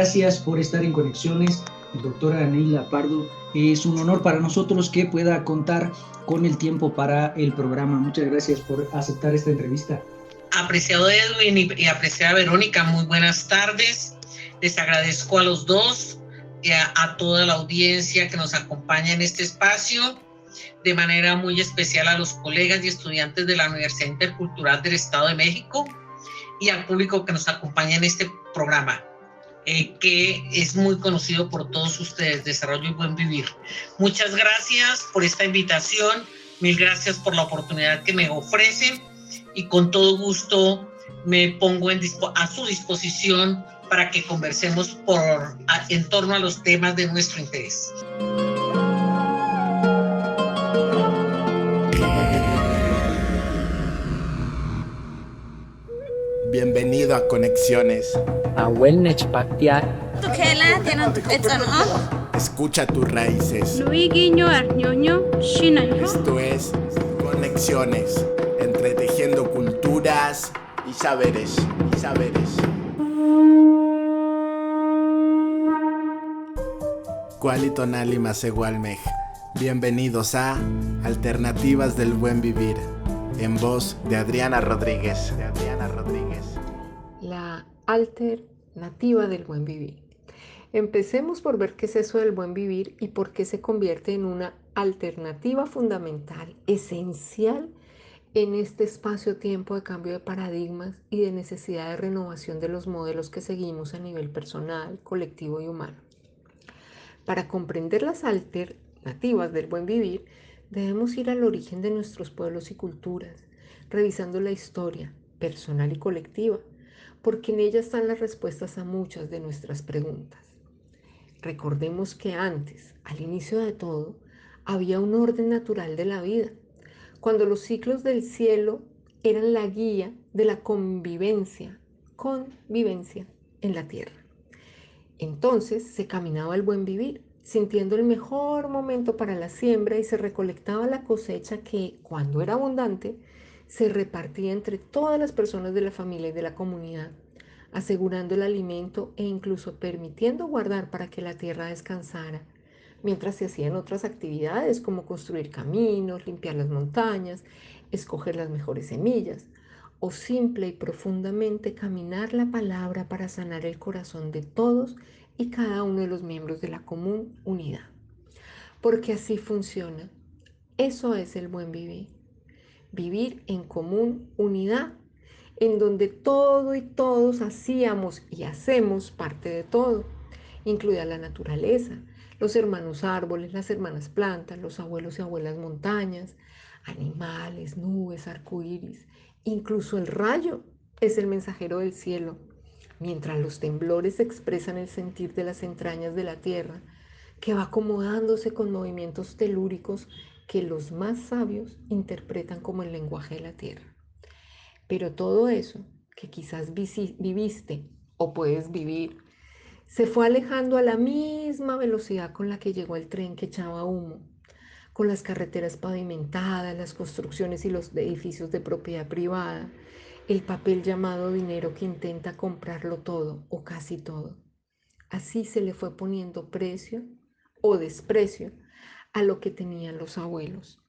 gracias por estar en Conexiones, doctora Neila Pardo. Es un honor para nosotros que pueda contar con el tiempo para el programa. Muchas gracias por aceptar esta entrevista. Apreciado Edwin y apreciada Verónica, muy buenas tardes. Les agradezco a los dos y a toda la audiencia que nos acompaña en este espacio, de manera muy especial a los colegas y estudiantes de la Universidad Intercultural del Estado de México y al público que nos acompaña en este programa, que es muy conocido por todos ustedes, Desarrollo y Buen Vivir. Muchas gracias por esta invitación, mil gracias por la oportunidad que me ofrecen y con todo gusto me pongo a su disposición para que conversemos en torno a los temas de nuestro interés. Bienvenido a Conexiones. Escucha tus raíces. Esto es Conexiones, entretejiendo culturas y saberes. Cualitonali Masegualmej. Bienvenidos a Alternativas del Buen Vivir, en voz de Adriana Rodríguez. La alternativa del buen vivir. Empecemos por ver qué es eso del buen vivir y por qué se convierte en una alternativa fundamental, esencial en este espacio-tiempo de cambio de paradigmas y de necesidad de renovación de los modelos que seguimos a nivel personal, colectivo y humano. Para comprender las alternativas del buen vivir, debemos ir al origen de nuestros pueblos y culturas, revisando la historia personal y colectiva, porque en ella están las respuestas a muchas de nuestras preguntas. Recordemos que antes, al inicio de todo, había un orden natural de la vida, cuando los ciclos del cielo eran la guía de la convivencia en la tierra. Entonces se caminaba el buen vivir, sintiendo el mejor momento para la siembra y se recolectaba la cosecha que, cuando era abundante, se repartía entre todas las personas de la familia y de la comunidad, asegurando el alimento e incluso permitiendo guardar para que la tierra descansara, mientras se hacían otras actividades como construir caminos, limpiar las montañas, escoger las mejores semillas, o simple y profundamente caminar la palabra para sanar el corazón de todos y cada uno de los miembros de la común unidad. Porque así funciona. Eso es el buen vivir. Vivir en común unidad, en donde todo y todos hacíamos y hacemos parte de todo, incluida la naturaleza, los hermanos árboles, las hermanas plantas, los abuelos y abuelas montañas, animales, nubes, arcoíris, incluso el rayo es el mensajero del cielo, mientras los temblores expresan el sentir de las entrañas de la tierra, que va acomodándose con movimientos telúricos que los más sabios interpretan como el lenguaje de la tierra. Pero todo eso que quizás viviste o puedes vivir, se fue alejando a la misma velocidad con la que llegó el tren que echaba humo, con las carreteras pavimentadas, las construcciones y los edificios de propiedad privada, el papel llamado dinero que intenta comprarlo todo o casi todo. Así se le fue poniendo precio o desprecio a lo que tenían los abuelos,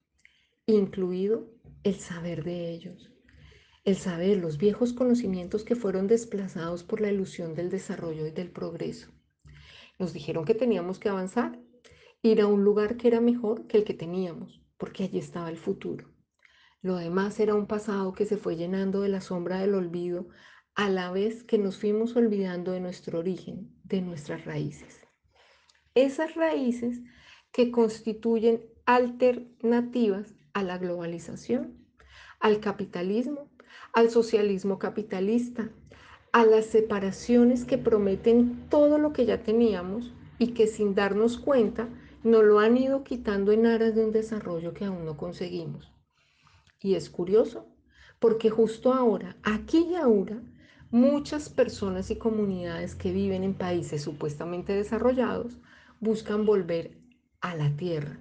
incluido el saber de ellos. El saber, los viejos conocimientos que fueron desplazados por la ilusión del desarrollo y del progreso. Nos dijeron que teníamos que avanzar, ir a un lugar que era mejor que el que teníamos, porque allí estaba el futuro. Lo demás era un pasado que se fue llenando de la sombra del olvido a la vez que nos fuimos olvidando de nuestro origen, de nuestras raíces. Esas raíces que constituyen alternativas a la globalización, al capitalismo, al socialismo capitalista, a las separaciones que prometen todo lo que ya teníamos y que sin darnos cuenta nos lo han ido quitando en aras de un desarrollo que aún no conseguimos. Y es curioso, porque justo ahora, aquí y ahora, muchas personas y comunidades que viven en países supuestamente desarrollados buscan volver a la tierra,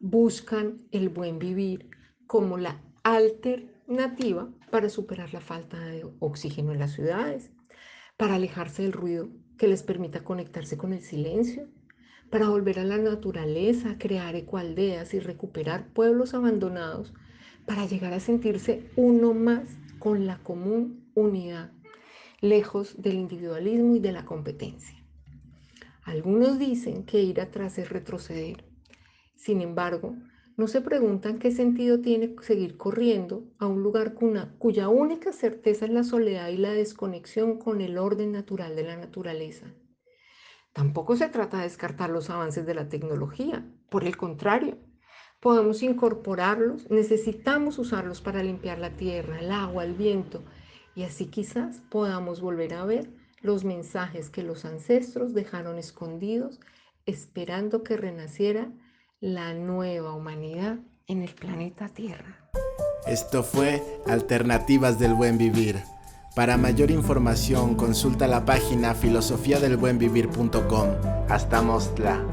buscan el buen vivir como la alternativa para superar la falta de oxígeno en las ciudades, para alejarse del ruido que les permita conectarse con el silencio, para volver a la naturaleza, crear ecoaldeas y recuperar pueblos abandonados, para llegar a sentirse uno más con la común unidad, lejos del individualismo y de la competencia. Algunos dicen que ir atrás es retroceder. Sin embargo, no se preguntan qué sentido tiene seguir corriendo a un lugar cuya única certeza es la soledad y la desconexión con el orden natural de la naturaleza. Tampoco se trata de descartar los avances de la tecnología. Por el contrario, podemos incorporarlos, necesitamos usarlos para limpiar la tierra, el agua, el viento, y así quizás podamos volver a ver los mensajes que los ancestros dejaron escondidos, esperando que renaciera la nueva humanidad en el planeta Tierra. Esto fue Alternativas del Buen Vivir. Para mayor información, consulta la página filosofiadelbuenvivir.com. Hasta Mostla.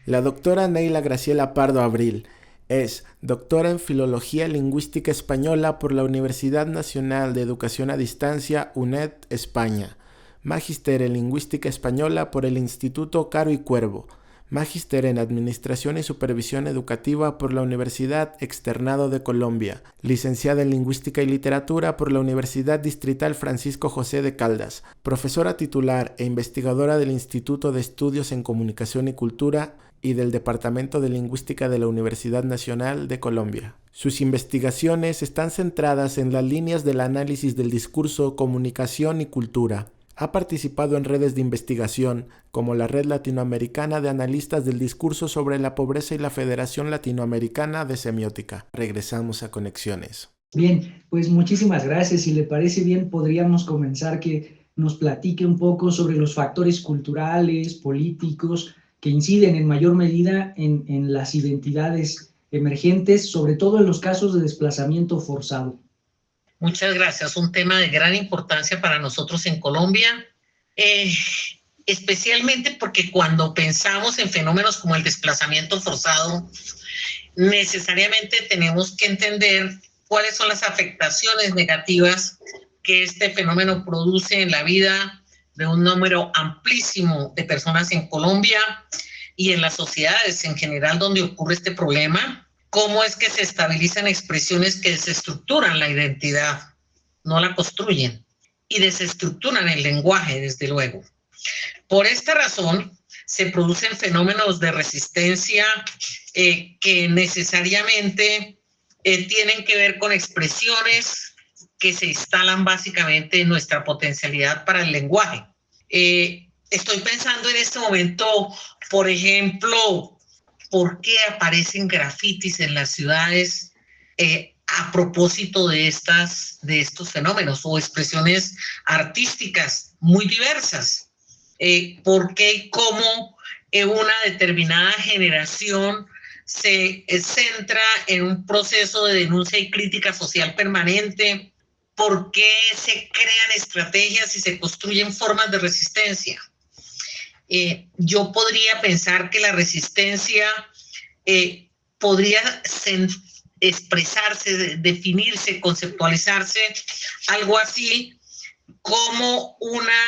La doctora Neila Graciela Pardo Abril es doctora en Filología Lingüística Española por la Universidad Nacional de Educación a Distancia, UNED, España. Magíster en Lingüística Española por el Instituto Caro y Cuervo. Magíster en Administración y Supervisión Educativa por la Universidad Externado de Colombia. Licenciada en Lingüística y Literatura por la Universidad Distrital Francisco José de Caldas. Profesora titular e investigadora del Instituto de Estudios en Comunicación y Cultura y del Departamento de Lingüística de la Universidad Nacional de Colombia. Sus investigaciones están centradas en las líneas del análisis del discurso, comunicación y cultura. Ha participado en redes de investigación, como la Red Latinoamericana de Analistas del Discurso sobre la Pobreza y la Federación Latinoamericana de Semiótica. Regresamos a Conexiones. Bien, pues muchísimas gracias. Si le parece bien, podríamos comenzar que nos platique un poco sobre los factores culturales, políticos, que inciden en mayor medida en las identidades emergentes, sobre todo en los casos de desplazamiento forzado. Muchas gracias. Un tema de gran importancia para nosotros en Colombia, especialmente porque cuando pensamos en fenómenos como el desplazamiento forzado, necesariamente tenemos que entender cuáles son las afectaciones negativas que este fenómeno produce en la vida de un número amplísimo de personas en Colombia y en las sociedades en general donde ocurre este problema. Cómo es que se estabilizan expresiones que desestructuran la identidad, no la construyen, y desestructuran el lenguaje, desde luego. Por esta razón, se producen fenómenos de resistencia que necesariamente tienen que ver con expresiones que se instalan básicamente en nuestra potencialidad para el lenguaje. Estoy pensando en este momento, por ejemplo, ¿por qué aparecen grafitis en las ciudades a propósito de estos fenómenos o expresiones artísticas muy diversas? ¿Por qué y cómo una determinada generación se centra en un proceso de denuncia y crítica social permanente? ¿Por qué se crean estrategias y se construyen formas de resistencia? Yo podría pensar que la resistencia podría expresarse, definirse, conceptualizarse, algo así como una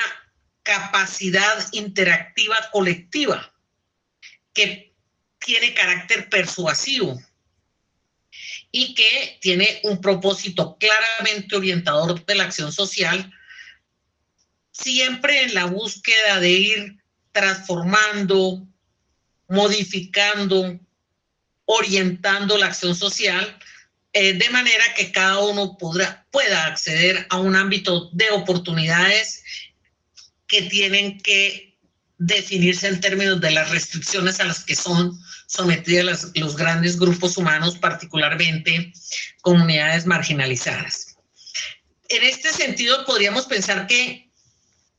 capacidad interactiva colectiva que tiene carácter persuasivo y que tiene un propósito claramente orientador de la acción social, siempre en la búsqueda de ir transformando, modificando, orientando la acción social, de manera que cada uno pueda acceder a un ámbito de oportunidades que tienen que definirse en términos de las restricciones a las que son sometidos los grandes grupos humanos, particularmente comunidades marginalizadas. En este sentido, podríamos pensar que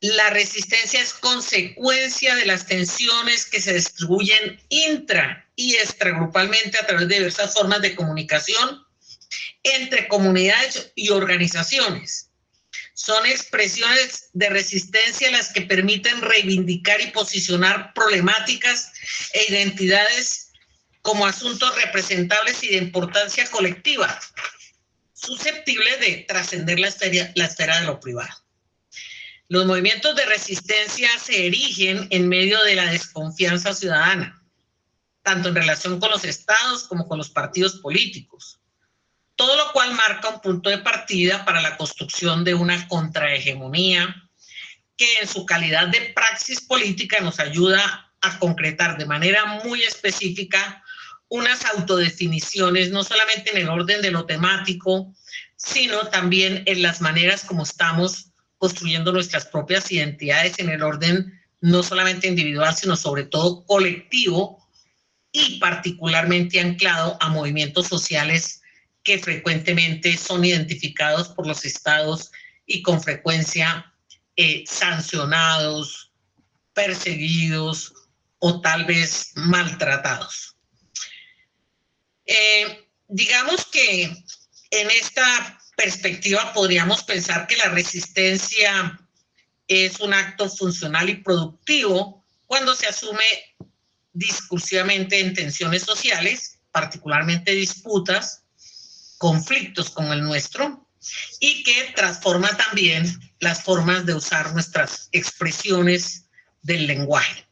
la resistencia es consecuencia de las tensiones que se distribuyen intra y extragrupalmente a través de diversas formas de comunicación entre comunidades y organizaciones. Son expresiones de resistencia las que permiten reivindicar y posicionar problemáticas e identidades como asuntos representables y de importancia colectiva, susceptibles de trascender la esfera de lo privado. Los movimientos de resistencia se erigen en medio de la desconfianza ciudadana, tanto en relación con los estados como con los partidos políticos, todo lo cual marca un punto de partida para la construcción de una contrahegemonía que en su calidad de praxis política nos ayuda a concretar de manera muy específica unas autodefiniciones, no solamente en el orden de lo temático, sino también en las maneras como estamos construyendo nuestras propias identidades en el orden no solamente individual, sino sobre todo colectivo y particularmente anclado a movimientos sociales que frecuentemente son identificados por los estados y con frecuencia sancionados, perseguidos o tal vez maltratados. Digamos que en esta perspectiva podríamos pensar que la resistencia es un acto funcional y productivo cuando se asume discursivamente en tensiones sociales, particularmente disputas, conflictos como el nuestro, y que transforma también las formas de usar nuestras expresiones del lenguaje.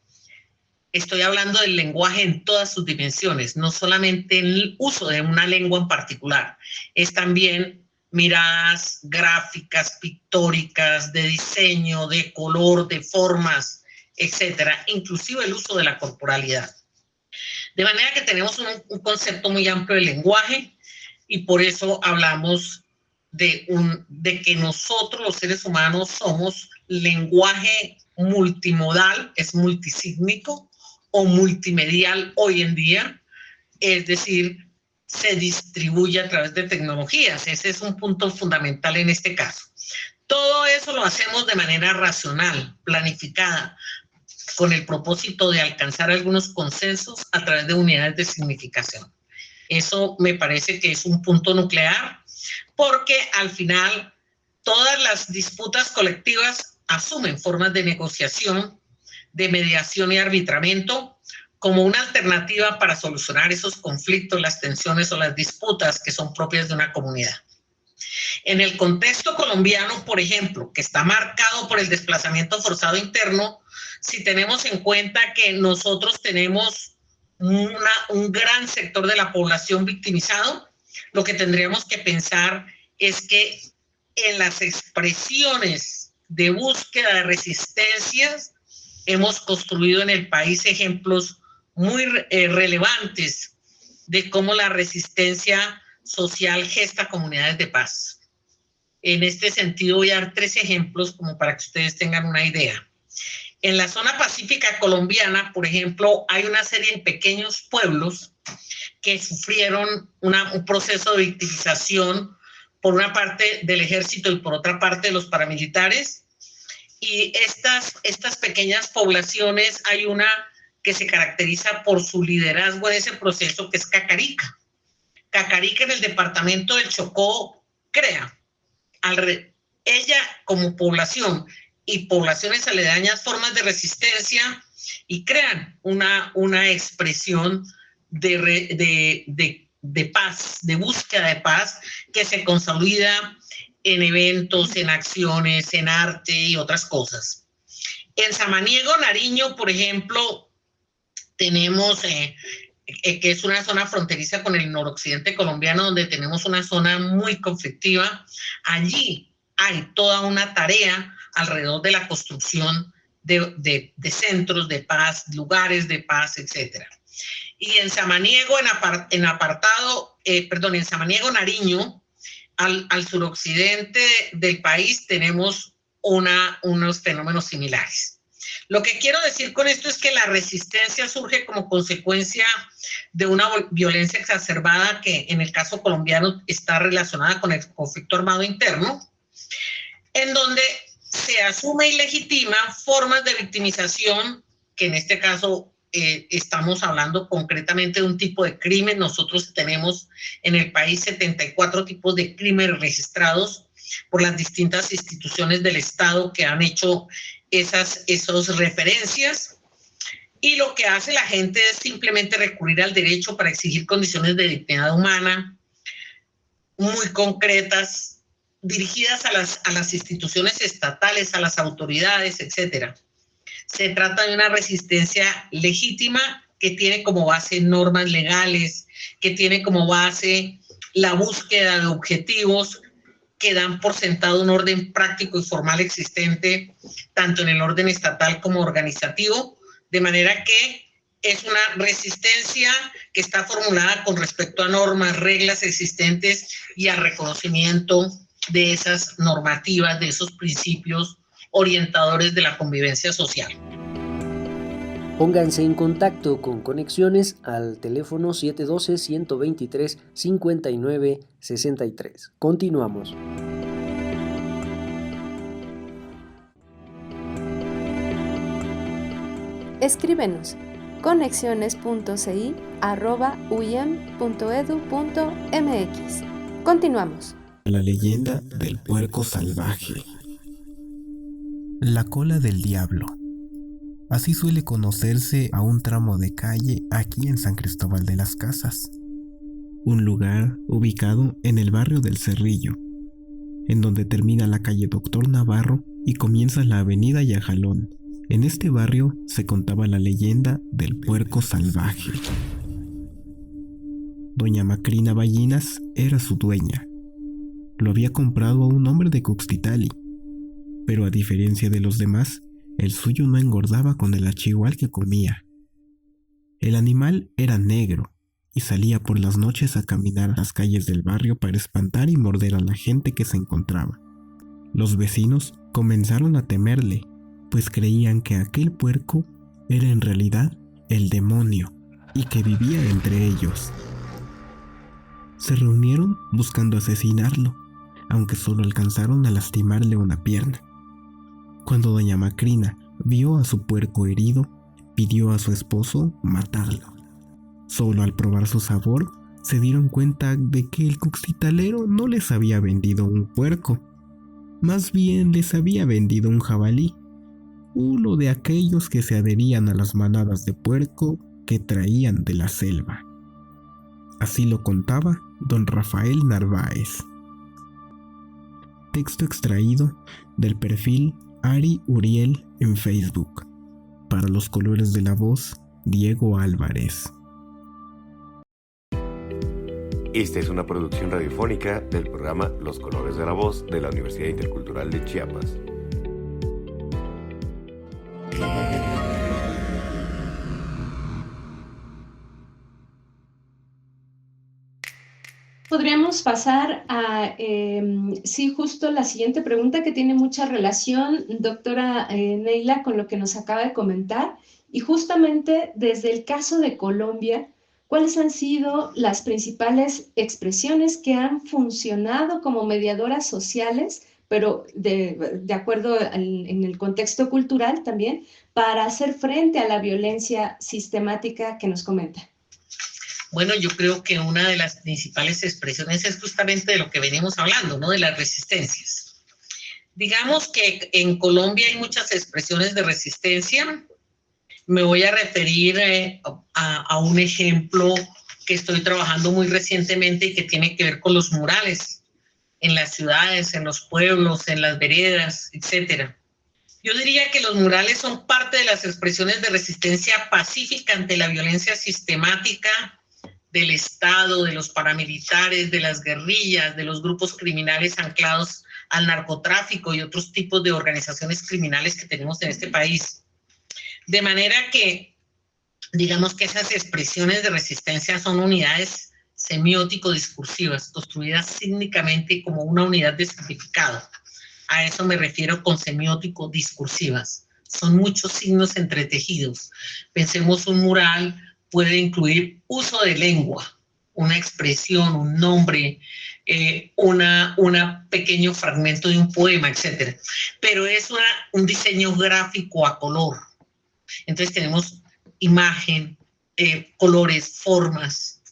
Estoy hablando del lenguaje en todas sus dimensiones, no solamente el uso de una lengua en particular, es también miradas gráficas, pictóricas, de diseño, de color, de formas, etcétera, inclusive el uso de la corporalidad. De manera que tenemos un concepto muy amplio del lenguaje y por eso hablamos de que nosotros los seres humanos somos lenguaje multimodal, es multisígnico o multimedial hoy en día, es decir, se distribuye a través de tecnologías. Ese es un punto fundamental en este caso. Todo eso lo hacemos de manera racional, planificada, con el propósito de alcanzar algunos consensos a través de unidades de significación. Eso me parece que es un punto nuclear, porque al final todas las disputas colectivas asumen formas de negociación, de mediación y arbitramiento como una alternativa para solucionar esos conflictos, las tensiones o las disputas que son propias de una comunidad. En el contexto colombiano, por ejemplo, que está marcado por el desplazamiento forzado interno, si tenemos en cuenta que nosotros tenemos un gran sector de la población victimizado, lo que tendríamos que pensar es que en las expresiones de búsqueda de resistencias hemos construido en el país ejemplos muy relevantes de cómo la resistencia social gesta comunidades de paz. En este sentido voy a dar 3 ejemplos como para que ustedes tengan una idea. En la zona pacífica colombiana, por ejemplo, hay una serie de pequeños pueblos que sufrieron un proceso de victimización por una parte del ejército y por otra parte de los paramilitares. Y estas pequeñas poblaciones, hay una que se caracteriza por su liderazgo en ese proceso, que es Cacarica. Cacarica en el departamento del Chocó crea, ella como población y poblaciones aledañas, formas de resistencia y crean una expresión de paz, de búsqueda de paz, que se consolida en eventos, en acciones, en arte y otras cosas. En Samaniego, Nariño, por ejemplo, tenemos, que es una zona fronteriza con el noroccidente colombiano, donde tenemos una zona muy conflictiva. Allí hay toda una tarea alrededor de la construcción de centros de paz, lugares de paz, etc. Y en Samaniego, en Samaniego, Nariño, al suroccidente del país, tenemos unos fenómenos similares. Lo que quiero decir con esto es que la resistencia surge como consecuencia de una violencia exacerbada que en el caso colombiano está relacionada con el conflicto armado interno, en donde se asume y legitima formas de victimización, que en este caso estamos hablando concretamente de un tipo de crimen. Nosotros tenemos en el país 74 tipos de crímenes registrados por las distintas instituciones del Estado que han hecho esas referencias. y lo que hace la gente es simplemente recurrir al derecho para exigir condiciones de dignidad humana muy concretas, dirigidas a las instituciones estatales, a las autoridades, etc. Se trata de una resistencia legítima que tiene como base normas legales, que tiene como base la búsqueda de objetivos que dan por sentado un orden práctico y formal existente, tanto en el orden estatal como organizativo, de manera que es una resistencia que está formulada con respecto a normas, reglas existentes y al reconocimiento de esas normativas, de esos principios orientadores de la convivencia social. Pónganse en contacto con Conexiones al teléfono 712-123-5963. Continuamos. Escríbenos conexiones.ci@uyem.edu.mx. Continuamos. La leyenda del puerco salvaje. La cola del diablo. Así suele conocerse a un tramo de calle aquí en San Cristóbal de las Casas, un lugar ubicado en el barrio del Cerrillo, en donde termina la calle Doctor Navarro y comienza la avenida Yajalón. En este barrio se contaba la leyenda del puerco salvaje. Doña Macrina Ballinas era su dueña. Lo había comprado a un hombre de Cuxtitali, pero a diferencia de los demás, el suyo no engordaba con el achihual que comía. El animal era negro y salía por las noches a caminar a las calles del barrio para espantar y morder a la gente que se encontraba. Los vecinos comenzaron a temerle, pues creían que aquel puerco era en realidad el demonio y que vivía entre ellos. Se reunieron buscando asesinarlo, aunque solo alcanzaron a lastimarle una pierna. Cuando doña Macrina vio a su puerco herido, pidió a su esposo matarlo. Solo al probar su sabor, se dieron cuenta de que el cuxitalero no les había vendido un puerco, más bien les había vendido un jabalí, uno de aquellos que se adherían a las manadas de puerco que traían de la selva. Así lo contaba don Rafael Narváez. Texto extraído del perfil Ari Uriel en Facebook. Para los colores de la voz, Diego Álvarez. Esta es una producción radiofónica del programa Los Colores de la Voz de la Universidad Intercultural de Chiapas. Podríamos pasar a, sí, justo la siguiente pregunta que tiene mucha relación, doctora Neila, con lo que nos acaba de comentar. Y justamente desde el caso de Colombia, ¿cuáles han sido las principales expresiones que han funcionado como mediadoras sociales, pero de acuerdo en el contexto cultural también, para hacer frente a la violencia sistemática que nos comenta? Bueno, yo creo que una de las principales expresiones es justamente de lo que venimos hablando, ¿no? De las resistencias. Digamos que en Colombia hay muchas expresiones de resistencia. Me voy a referir a un ejemplo que estoy trabajando muy recientemente y que tiene que ver con los murales en las ciudades, en los pueblos, en las veredas, etcétera. Yo diría que los murales son parte de las expresiones de resistencia pacífica ante la violencia sistemática del Estado, de los paramilitares, de las guerrillas, de los grupos criminales anclados al narcotráfico y otros tipos de organizaciones criminales que tenemos en este país. De manera que, digamos que esas expresiones de resistencia son unidades semiótico-discursivas, construidas sígnicamente como una unidad de significado. A eso me refiero con semiótico-discursivas. Son muchos signos entretejidos. Pensemos un mural puede incluir uso de lengua, una expresión, un nombre, un pequeño fragmento de un poema, etc. Pero es un diseño gráfico a color. Entonces tenemos imagen, colores, formas,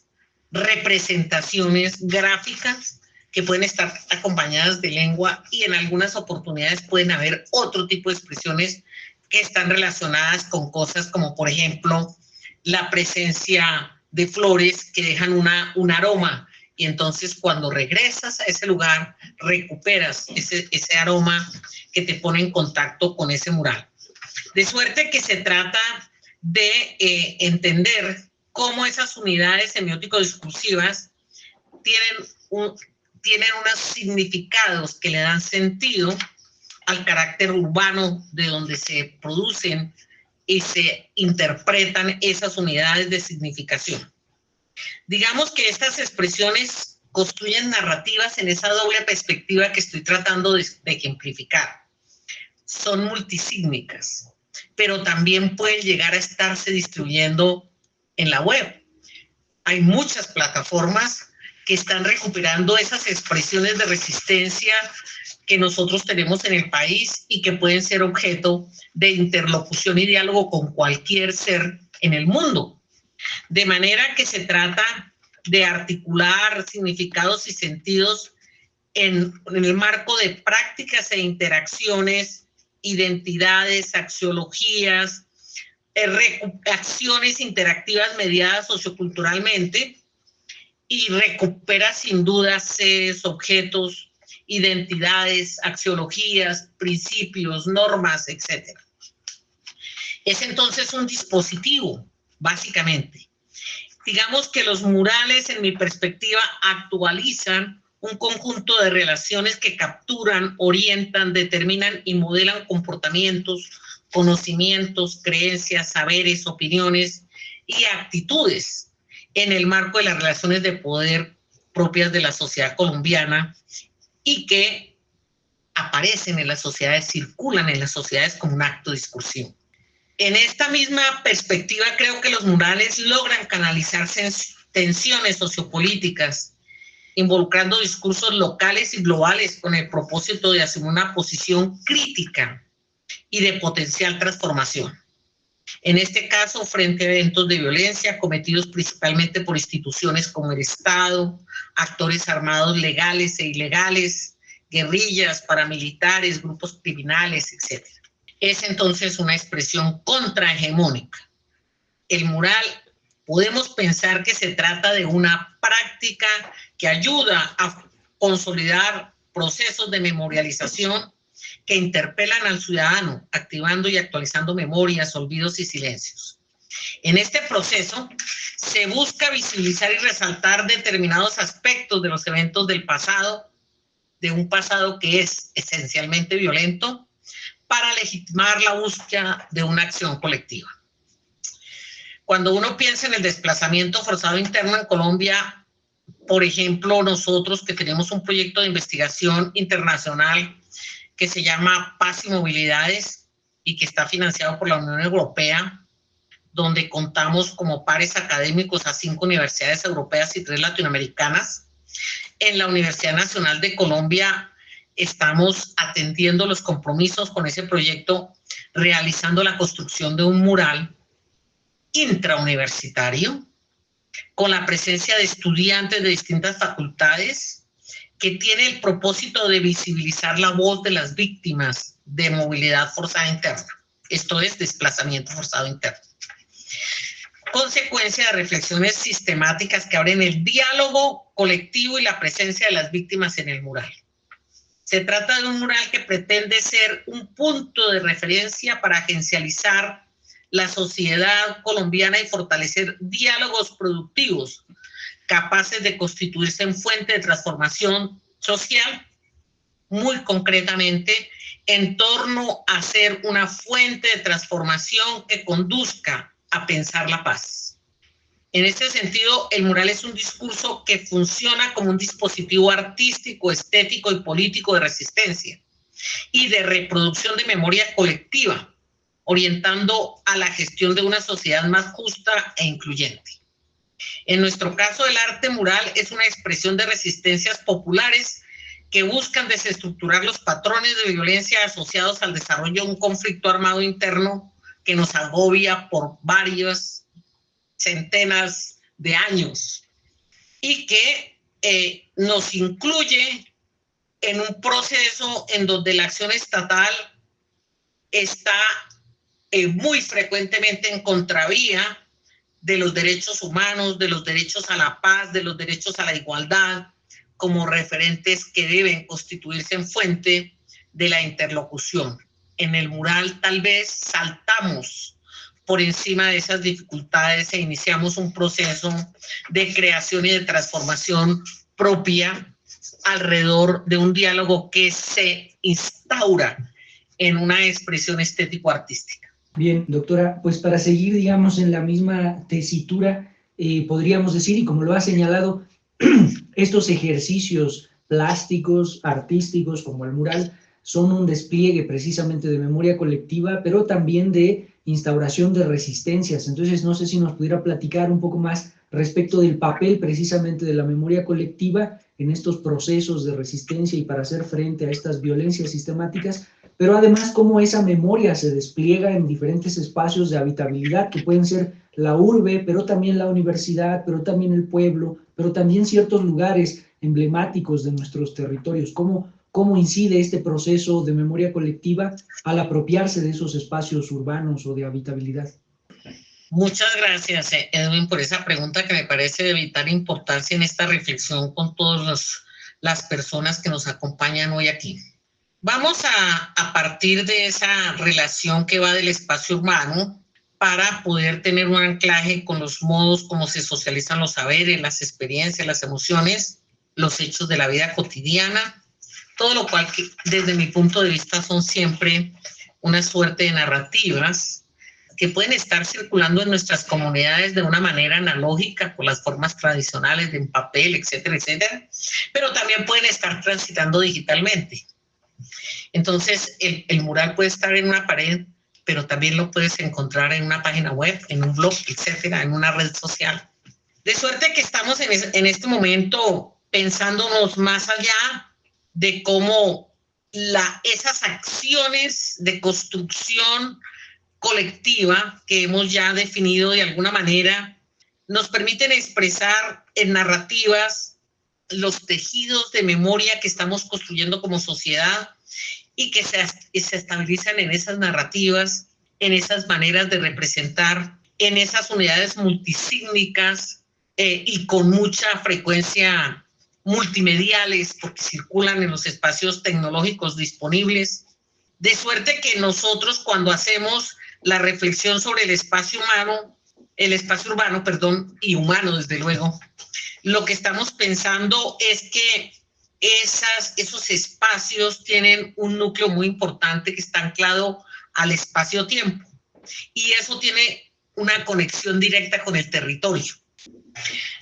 representaciones gráficas que pueden estar acompañadas de lengua y en algunas oportunidades pueden haber otro tipo de expresiones que están relacionadas con cosas como, por ejemplo, la presencia de flores que dejan un aroma, y entonces cuando regresas a ese lugar recuperas ese aroma que te pone en contacto con ese mural. De suerte que se trata de entender cómo esas unidades semiótico-discursivas tienen unos significados que le dan sentido al carácter urbano de donde se producen y se interpretan esas unidades de significación. Digamos que estas expresiones construyen narrativas en esa doble perspectiva que estoy tratando de ejemplificar. Son multisígnicas, pero también pueden llegar a estarse distribuyendo en la web. Hay muchas plataformas que están recuperando esas expresiones de resistencia que nosotros tenemos en el país y que pueden ser objeto de interlocución y diálogo con cualquier ser en el mundo. De manera que se trata de articular significados y sentidos en el marco de prácticas e interacciones, identidades, axiologías, acciones interactivas mediadas socioculturalmente, y recupera sin duda seres, objetos, identidades, axiologías, principios, normas, etc. Es entonces un dispositivo, básicamente. Digamos que los murales, en mi perspectiva, actualizan un conjunto de relaciones que capturan, orientan, determinan y modelan comportamientos, conocimientos, creencias, saberes, opiniones y actitudes en el marco de las relaciones de poder propias de la sociedad colombiana y que aparecen en las sociedades, circulan en las sociedades como un acto discursivo. En esta misma perspectiva, creo que los murales logran canalizar tensiones sociopolíticas, involucrando discursos locales y globales con el propósito de asumir una posición crítica y de potencial transformación. En este caso, frente a eventos de violencia cometidos principalmente por instituciones como el Estado, actores armados legales e ilegales, guerrillas, paramilitares, grupos criminales, etc. Es entonces una expresión contrahegemónica. El mural, podemos pensar que se trata de una práctica que ayuda a consolidar procesos de memorialización que interpelan al ciudadano, activando y actualizando memorias, olvidos y silencios. En este proceso se busca visibilizar y resaltar determinados aspectos de los eventos del pasado, de un pasado que es esencialmente violento, para legitimar la búsqueda de una acción colectiva. Cuando uno piensa en el desplazamiento forzado interno en Colombia, por ejemplo, nosotros que tenemos un proyecto de investigación internacional que se llama Paz y Movilidades y que está financiado por la Unión Europea, donde contamos como pares académicos a 5 universidades europeas y 3 latinoamericanas. En la Universidad Nacional de Colombia estamos atendiendo los compromisos con ese proyecto, realizando la construcción de un mural intrauniversitario con la presencia de estudiantes de distintas facultades, que tiene el propósito de visibilizar la voz de las víctimas de movilidad forzada interna. Esto es desplazamiento forzado interno. Consecuencia de reflexiones sistemáticas que abren el diálogo colectivo y la presencia de las víctimas en el mural. Se trata de un mural que pretende ser un punto de referencia para agencializar la sociedad colombiana y fortalecer diálogos productivos capaces de constituirse en fuente de transformación social, muy concretamente, en torno a ser una fuente de transformación que conduzca a pensar la paz. En este sentido, el mural es un discurso que funciona como un dispositivo artístico, estético y político de resistencia y de reproducción de memoria colectiva, orientando a la gestión de una sociedad más justa e incluyente. En nuestro caso, el arte mural es una expresión de resistencias populares que buscan desestructurar los patrones de violencia asociados al desarrollo de un conflicto armado interno que nos agobia por varias centenas de años y que nos incluye en un proceso en donde la acción estatal está muy frecuentemente en contravía de los derechos humanos, de los derechos a la paz, de los derechos a la igualdad, como referentes que deben constituirse en fuente de la interlocución. En el mural tal vez saltamos por encima de esas dificultades e iniciamos un proceso de creación y de transformación propia alrededor de un diálogo que se instaura en una expresión estético-artística. Bien, doctora, pues para seguir, digamos, en la misma tesitura, podríamos decir, y como lo ha señalado, estos ejercicios plásticos, artísticos, como el mural, son un despliegue precisamente de memoria colectiva, pero también de instauración de resistencias. Entonces, no sé si nos pudiera platicar un poco más respecto del papel precisamente de la memoria colectiva en estos procesos de resistencia y para hacer frente a estas violencias sistemáticas, pero además cómo esa memoria se despliega en diferentes espacios de habitabilidad, que pueden ser la urbe, pero también la universidad, pero también el pueblo, pero también ciertos lugares emblemáticos de nuestros territorios. ¿Cómo incide este proceso de memoria colectiva al apropiarse de esos espacios urbanos o de habitabilidad? Muchas gracias, Edwin, por esa pregunta que me parece de vital importancia en esta reflexión con todas las personas que nos acompañan hoy aquí. Vamos a partir de esa relación que va del espacio urbano para poder tener un anclaje con los modos como se socializan los saberes, las experiencias, las emociones, los hechos de la vida cotidiana, todo lo cual que, desde mi punto de vista son siempre una suerte de narrativas que pueden estar circulando en nuestras comunidades de una manera analógica por las formas tradicionales de en papel, etcétera, etcétera, pero también pueden estar transitando digitalmente. Entonces, el mural puede estar en una pared, pero también lo puedes encontrar en una página web, en un blog, etcétera, en una red social. De suerte que estamos en este momento pensándonos más allá de cómo esas acciones de construcción colectiva que hemos ya definido de alguna manera nos permiten expresar en narrativas los tejidos de memoria que estamos construyendo como sociedad y que se estabilizan en esas narrativas, en esas maneras de representar, en esas unidades multisígnicas y con mucha frecuencia multimediales, porque circulan en los espacios tecnológicos disponibles. De suerte que nosotros, cuando hacemos la reflexión sobre el espacio urbano, y humano, desde luego, lo que estamos pensando es que esos espacios tienen un núcleo muy importante que está anclado al espacio-tiempo, y eso tiene una conexión directa con el territorio.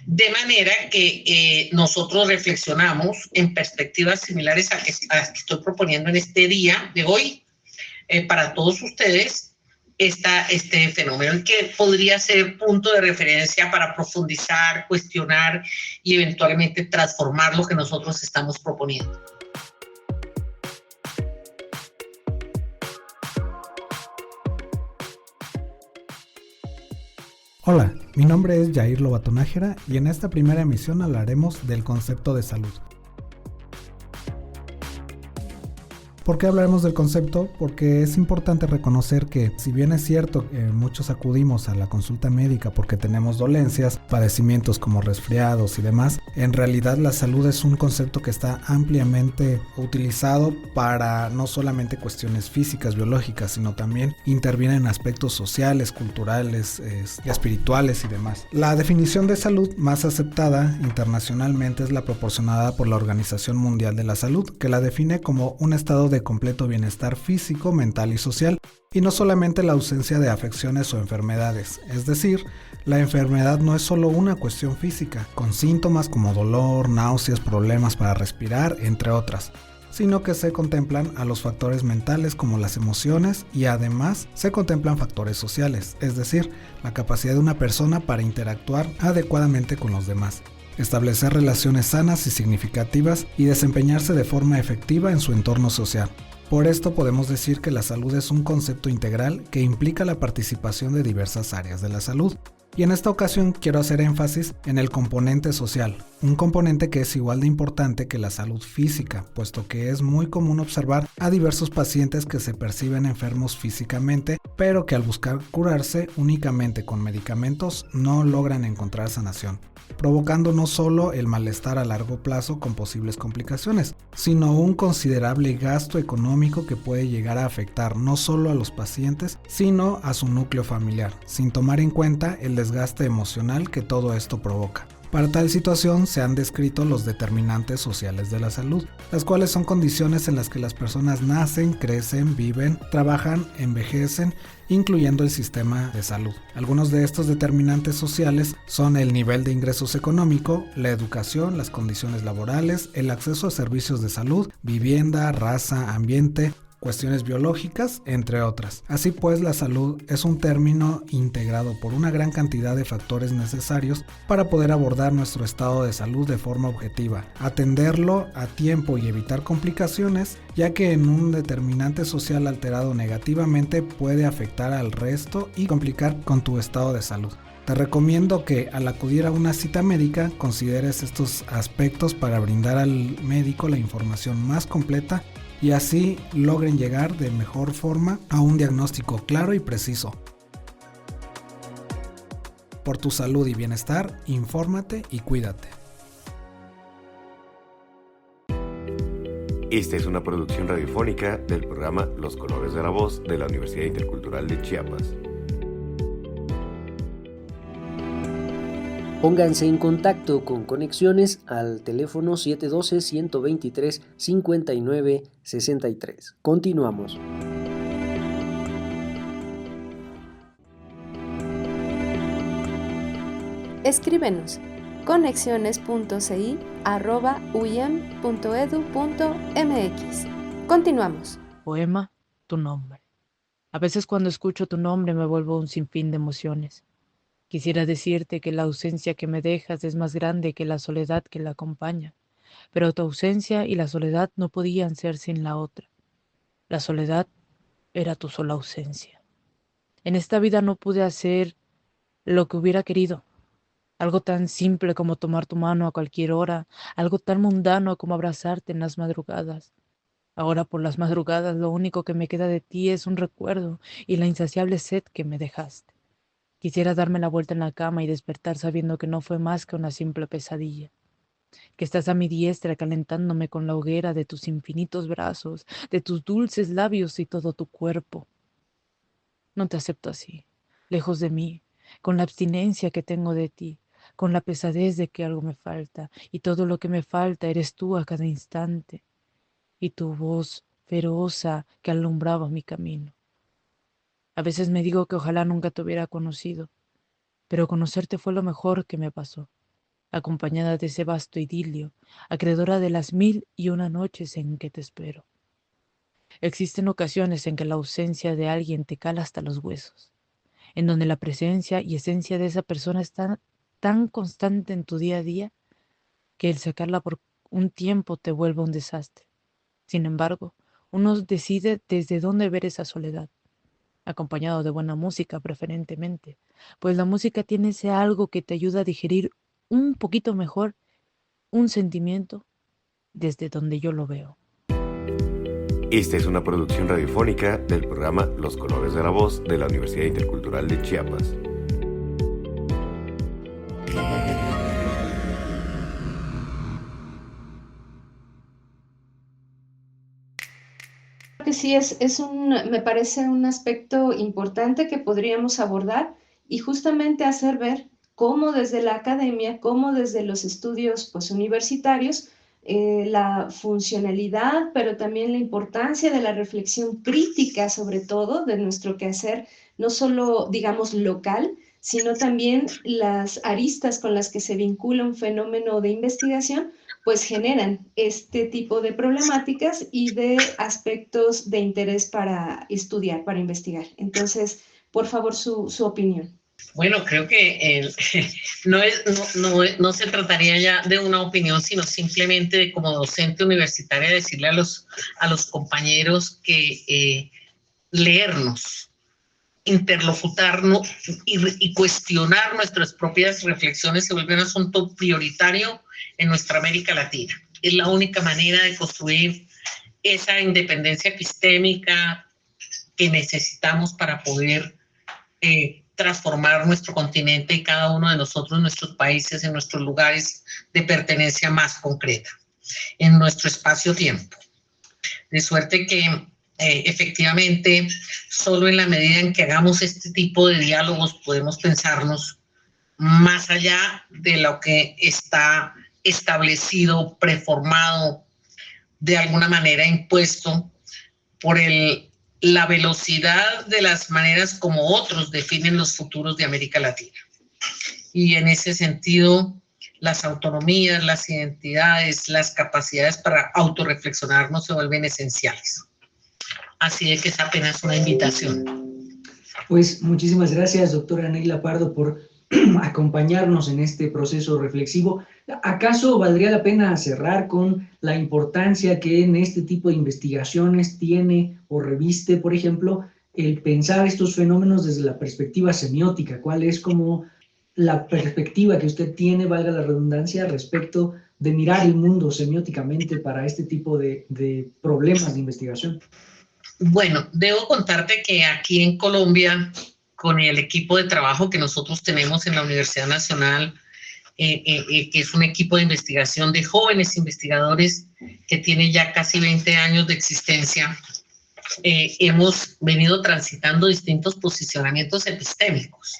De manera que nosotros reflexionamos en perspectivas similares a las que estoy proponiendo en este día de hoy para todos ustedes, este fenómeno que podría ser punto de referencia para profundizar, cuestionar y eventualmente transformar lo que nosotros estamos proponiendo. Hola, mi nombre es Jair Lobato Nájera y en esta primera emisión hablaremos del concepto de salud. ¿Por qué hablaremos del concepto? Porque es importante reconocer que, si bien es cierto que muchos acudimos a la consulta médica porque tenemos dolencias, padecimientos como resfriados y demás, en realidad la salud es un concepto que está ampliamente utilizado para no solamente cuestiones físicas, biológicas, sino también interviene en aspectos sociales, culturales, espirituales y demás. La definición de salud más aceptada internacionalmente es la proporcionada por la Organización Mundial de la Salud, que la define como un estado de completo bienestar físico, mental y social, y no solamente la ausencia de afecciones o enfermedades, es decir, la enfermedad no es solo una cuestión física, con síntomas como dolor, náuseas, problemas para respirar, entre otras, sino que se contemplan a los factores mentales como las emociones y además se contemplan factores sociales, es decir, la capacidad de una persona para interactuar adecuadamente con los demás, establecer relaciones sanas y significativas y desempeñarse de forma efectiva en su entorno social. Por esto podemos decir que la salud es un concepto integral que implica la participación de diversas áreas de la salud. Y en esta ocasión quiero hacer énfasis en el componente social, un componente que es igual de importante que la salud física, puesto que es muy común observar a diversos pacientes que se perciben enfermos físicamente, pero que al buscar curarse únicamente con medicamentos no logran encontrar sanación, provocando no solo el malestar a largo plazo con posibles complicaciones, sino un considerable gasto económico que puede llegar a afectar no solo a los pacientes, sino a su núcleo familiar, sin tomar en cuenta el desgaste emocional que todo esto provoca. Para tal situación se han descrito los determinantes sociales de la salud, las cuales son condiciones en las que las personas nacen, crecen, viven, trabajan, envejecen, incluyendo el sistema de salud. Algunos de estos determinantes sociales son el nivel de ingresos económico, la educación, las condiciones laborales, el acceso a servicios de salud, vivienda, raza, ambiente, cuestiones biológicas, entre otras. Así pues, la salud es un término integrado por una gran cantidad de factores necesarios para poder abordar nuestro estado de salud de forma objetiva, atenderlo a tiempo y evitar complicaciones, ya que en un determinante social alterado negativamente puede afectar al resto y complicar con tu estado de salud. Te recomiendo que al acudir a una cita médica consideres estos aspectos para brindar al médico la información más completa y así logren llegar de mejor forma a un diagnóstico claro y preciso. Por tu salud y bienestar, infórmate y cuídate. Esta es una producción radiofónica del programa Los Colores de la Voz de la Universidad Intercultural de Chiapas. Pónganse en contacto con Conexiones al teléfono 712-123-5963. Continuamos. Escríbenos conexiones.ci@uyem.edu.mx. Continuamos. Poema, tu nombre. A veces cuando escucho tu nombre me vuelvo un sinfín de emociones. Quisiera decirte que la ausencia que me dejas es más grande que la soledad que la acompaña, pero tu ausencia y la soledad no podían ser sin la otra. La soledad era tu sola ausencia. En esta vida no pude hacer lo que hubiera querido. Algo tan simple como tomar tu mano a cualquier hora, algo tan mundano como abrazarte en las madrugadas. Ahora por las madrugadas lo único que me queda de ti es un recuerdo y la insaciable sed que me dejaste. Quisiera darme la vuelta en la cama y despertar sabiendo que no fue más que una simple pesadilla, que estás a mi diestra calentándome con la hoguera de tus infinitos brazos, de tus dulces labios y todo tu cuerpo. No te acepto así, lejos de mí, con la abstinencia que tengo de ti, con la pesadez de que algo me falta, y todo lo que me falta eres tú a cada instante, y tu voz feroza que alumbraba mi camino. A veces me digo que ojalá nunca te hubiera conocido, pero conocerte fue lo mejor que me pasó, acompañada de ese vasto idilio, acreedora de las 1001 noches en que te espero. Existen ocasiones en que la ausencia de alguien te cala hasta los huesos, en donde la presencia y esencia de esa persona está tan constante en tu día a día que el sacarla por un tiempo te vuelve un desastre. Sin embargo, uno decide desde dónde ver esa soledad, acompañado de buena música preferentemente, pues la música tiene ese algo que te ayuda a digerir un poquito mejor un sentimiento desde donde yo lo veo. Esta es una producción radiofónica del programa Los Colores de la Voz de la Universidad Intercultural de Chiapas. Que sí, me parece un aspecto importante que podríamos abordar y justamente hacer ver cómo desde la academia, cómo desde los estudios universitarios, la funcionalidad, pero también la importancia de la reflexión crítica, sobre todo, de nuestro quehacer, no solo, digamos, local, sino también las aristas con las que se vincula un fenómeno de investigación, pues generan este tipo de problemáticas y de aspectos de interés para estudiar, para investigar. Entonces, por favor, su opinión. Bueno, creo que no se trataría ya de una opinión, sino simplemente de, como docente universitaria, decirle a los compañeros que leernos, interlocutarnos y cuestionar nuestras propias reflexiones se vuelve un asunto prioritario en nuestra América Latina. Es la única manera de construir esa independencia epistémica que necesitamos para poder transformar nuestro continente y cada uno de nosotros, nuestros países, en nuestros lugares de pertenencia más concreta, en nuestro espacio-tiempo. De suerte que efectivamente, solo en la medida en que hagamos este tipo de diálogos podemos pensarnos más allá de lo que está establecido, preformado, de alguna manera impuesto por la velocidad de las maneras como otros definen los futuros de América Latina. Y en ese sentido, las autonomías, las identidades, las capacidades para autorreflexionarnos se vuelven esenciales. Así de que es apenas una invitación. Pues muchísimas gracias, doctora Neila Pardo, por acompañarnos en este proceso reflexivo. ¿Acaso valdría la pena cerrar con la importancia que en este tipo de investigaciones tiene o reviste, por ejemplo, el pensar estos fenómenos desde la perspectiva semiótica? ¿Cuál es como la perspectiva que usted tiene, valga la redundancia, respecto de mirar el mundo semióticamente para este tipo de problemas de investigación? Bueno, debo contarte que aquí en Colombia, con el equipo de trabajo que nosotros tenemos en la Universidad Nacional, que es un equipo de investigación de jóvenes investigadores que tiene ya casi 20 años de existencia, hemos venido transitando distintos posicionamientos epistémicos.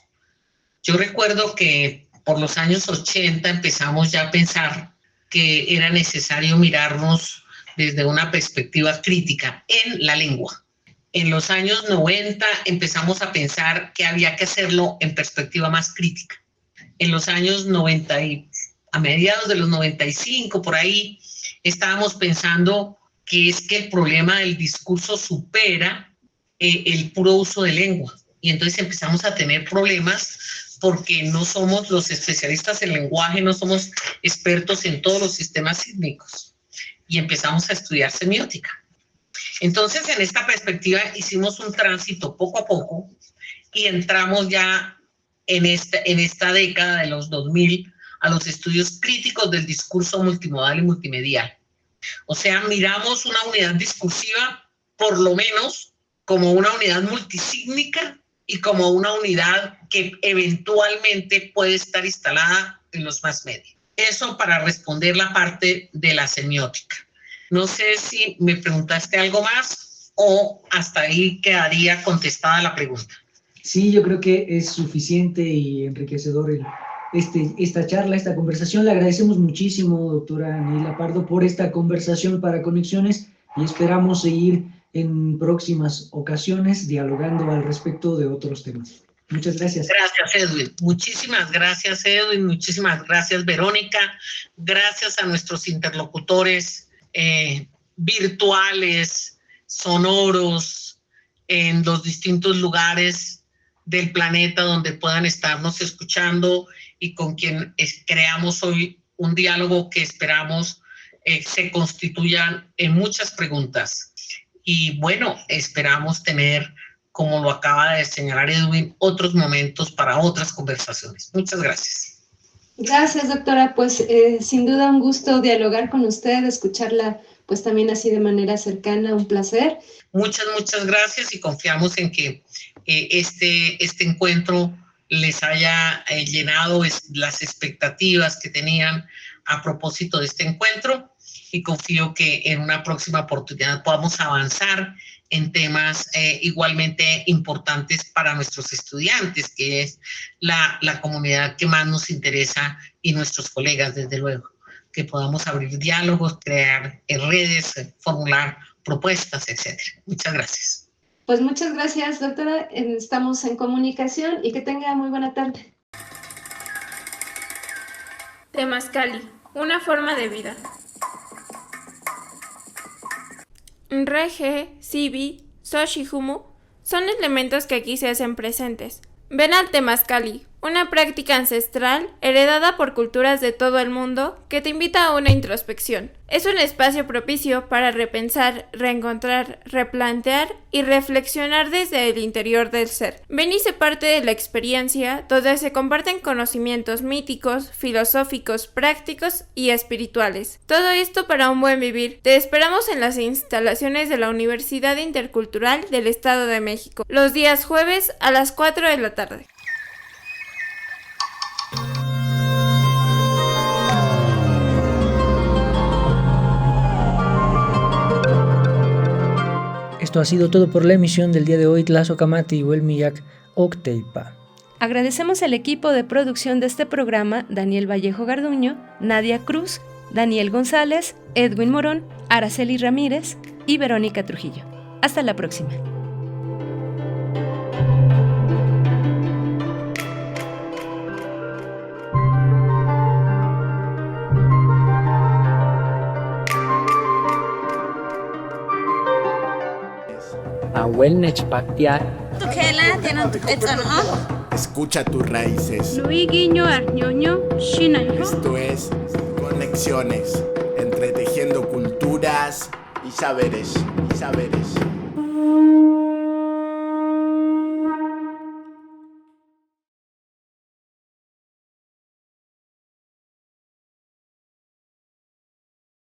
Yo recuerdo que por los años 80 empezamos ya a pensar que era necesario mirarnos desde una perspectiva crítica en la lengua. En los años 90 empezamos a pensar que había que hacerlo en perspectiva más crítica. En los años 90, a mediados de los 95, por ahí, estábamos pensando que es que el problema del discurso supera el puro uso de lengua. Y entonces empezamos a tener problemas porque no somos los especialistas en lenguaje, no somos expertos en todos los sistemas sísmicos. Y empezamos a estudiar semiótica. Entonces, en esta perspectiva hicimos un tránsito poco a poco y entramos ya en esta década de los 2000 a los estudios críticos del discurso multimodal y multimedial. O sea, miramos una unidad discursiva por lo menos como una unidad multisígnica y como una unidad que eventualmente puede estar instalada en los mass media. Eso para responder la parte de la semiótica. No sé si me preguntaste algo más o hasta ahí quedaría contestada la pregunta. Sí, yo creo que es suficiente y enriquecedor esta charla, esta conversación. Le agradecemos muchísimo, doctora Neila Pardo, por esta conversación para Conexiones y esperamos seguir en próximas ocasiones dialogando al respecto de otros temas. Muchas gracias. Gracias, Edwin. Muchísimas gracias, Edwin. Muchísimas gracias, Verónica. Gracias a nuestros interlocutores virtuales, sonoros, en los distintos lugares del planeta donde puedan estarnos escuchando y con quien creamos hoy un diálogo que esperamos se constituyan en muchas preguntas. Y bueno, esperamos tener, como lo acaba de señalar Edwin, otros momentos para otras conversaciones. Muchas gracias. Gracias, doctora. Pues sin duda un gusto dialogar con usted, escucharla pues también así de manera cercana, un placer. Muchas gracias y confiamos en que este encuentro les haya llenado las expectativas que tenían a propósito de este encuentro y confío que en una próxima oportunidad podamos avanzar en temas igualmente importantes para nuestros estudiantes, que es la comunidad que más nos interesa y nuestros colegas, desde luego, que podamos abrir diálogos, crear redes, formular propuestas, etc. Muchas gracias. Pues muchas gracias, doctora. Estamos en comunicación y que tenga muy buena tarde. Temazcali, una forma de vida. Reggae, sibi, soshihumu son elementos que aquí se hacen presentes. Ven al Temazcali, una práctica ancestral heredada por culturas de todo el mundo que te invita a una introspección. Es un espacio propicio para repensar, reencontrar, replantear y reflexionar desde el interior del ser. Ven y sé parte de la experiencia donde se comparten conocimientos míticos, filosóficos, prácticos y espirituales. Todo esto para un buen vivir. Te esperamos en las instalaciones de la Universidad Intercultural del Estado de México, los días jueves a las 4 de la tarde. Esto ha sido todo por la emisión del día de hoy. Tlazocamati Huelmillac Octeipa. Agradecemos al equipo de producción de este programa: Daniel Vallejo Garduño, Nadia Cruz, Daniel González, Edwin Morón, Araceli Ramírez y Verónica Trujillo. Hasta la próxima. Escucha tus raíces. Esto es Conexiones, entretejiendo culturas y saberes.